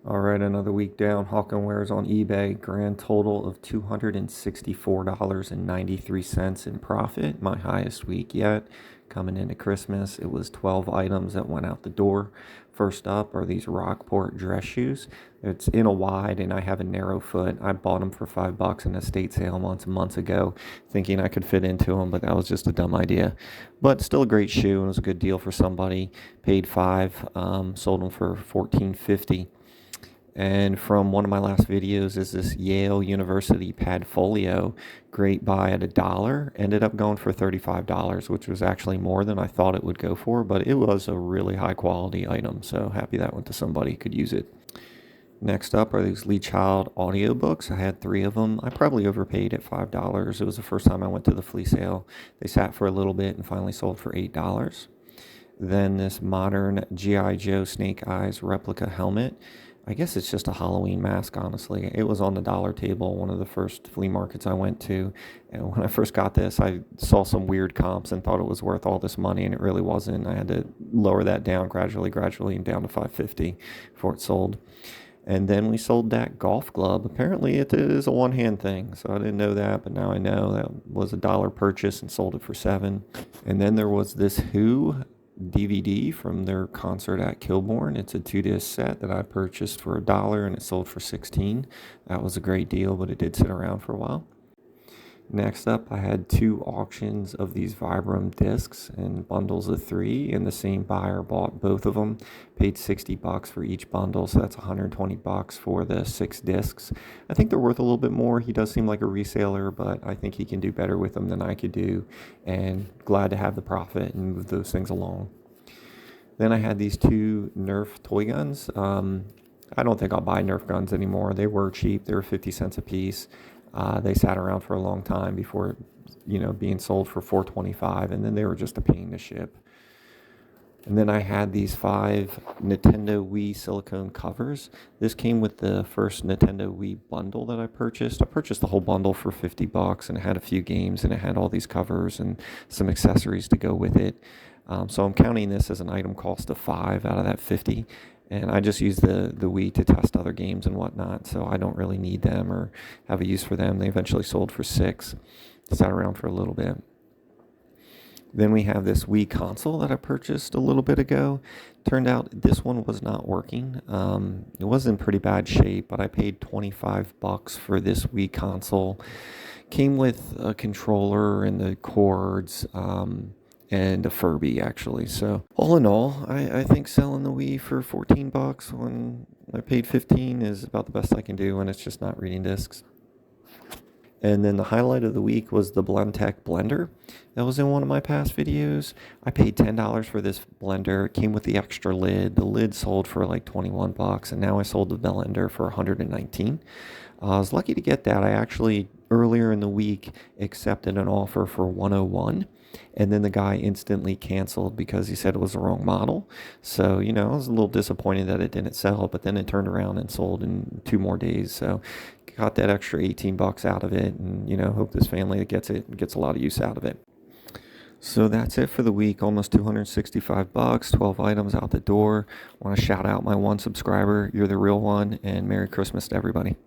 All right, another week down. Hawkenwares on eBay. Grand total of $264.93 in profit. My highest week yet. Coming into Christmas, it was 12 items that went out the door. First up are these Rockport dress shoes. It's in a wide, and I have a narrow foot. I bought them for $5 in a estate sale months ago, thinking I could fit into them, but that was just a dumb idea. But still a great shoe, and it was a good deal for somebody. Paid five, sold them for $14.50. And from one of my last videos is this Yale University Padfolio. Great buy at $1. Ended up going for $35, which was actually more than I thought it would go for, but it was a really high quality item. So happy that went to somebody who could use it. Next up are these Lee Child audiobooks. I had three of them. I probably overpaid at $5. It was the first time I went to the flea sale. They sat for a little bit and finally sold for $8. Then this modern G.I. Joe Snake Eyes replica helmet. I guess it's just a Halloween mask, honestly. It was on the dollar table, one of the first flea markets I went to. And when I first got this, I saw some weird comps and thought it was worth all this money, and it really wasn't. I had to lower that down gradually, and down to $5.50 before it sold. And then we sold that golf club. Apparently it is a one-hand thing, so I didn't know that, but now I know. That was a dollar purchase and sold it for $7. And then there was this Who DVD from their concert at Kilbourne. It's a 2-disc set that I purchased for $1 and it sold for $16. That was a great deal, but it did sit around for a while. Next up, I had two auctions of these Vibram discs in bundles of 3, and the same buyer bought both of them, paid $60 for each bundle, so that's $120 for the 6 discs. I think they're worth a little bit more. He does seem like a reseller, but I think he can do better with them than I could do, and glad to have the profit and move those things along. Then I had these two Nerf toy guns. I don't think I'll buy Nerf guns anymore. They were cheap. They were 50 cents a piece. They sat around for a long time before, being sold for $4.25, and then they were just a pain to ship. And then I had these 5 Nintendo Wii silicone covers. This came with the first Nintendo Wii bundle that I purchased. I purchased the whole bundle for $50, and it had a few games, and it had all these covers and some accessories to go with it. So I'm counting this as an item cost of $5 out of that $50. And I just use the Wii to test other games and whatnot, so I don't really need them or have a use for them. They eventually sold for $6. Sat around for a little bit. Then we have this Wii console that I purchased a little bit ago. Turned out this one was not working. It was in pretty bad shape, but I paid $25 for this Wii console. Came with a controller and the cords. And a Furby, actually. So all in all, I think selling the Wii for $14 when I paid $15 is about the best I can do when it's just not reading discs. And then the highlight of the week was the Blendtec blender. That was in one of my past videos. I paid $10 for this blender. It came with the extra lid. The lid sold for like $21, and now I sold the blender for $119. I was lucky to get that. I actually, earlier in the week, accepted an offer for $101. And then the guy instantly canceled because he said it was the wrong model. So, I was a little disappointed that it didn't sell, but then it turned around and sold in 2 more days. So got that extra $18 out of it, and, hope this family that gets it gets a lot of use out of it. So that's it for the week. Almost $265, 12 items out the door. I want to shout out my one subscriber. You're the real one, and Merry Christmas to everybody.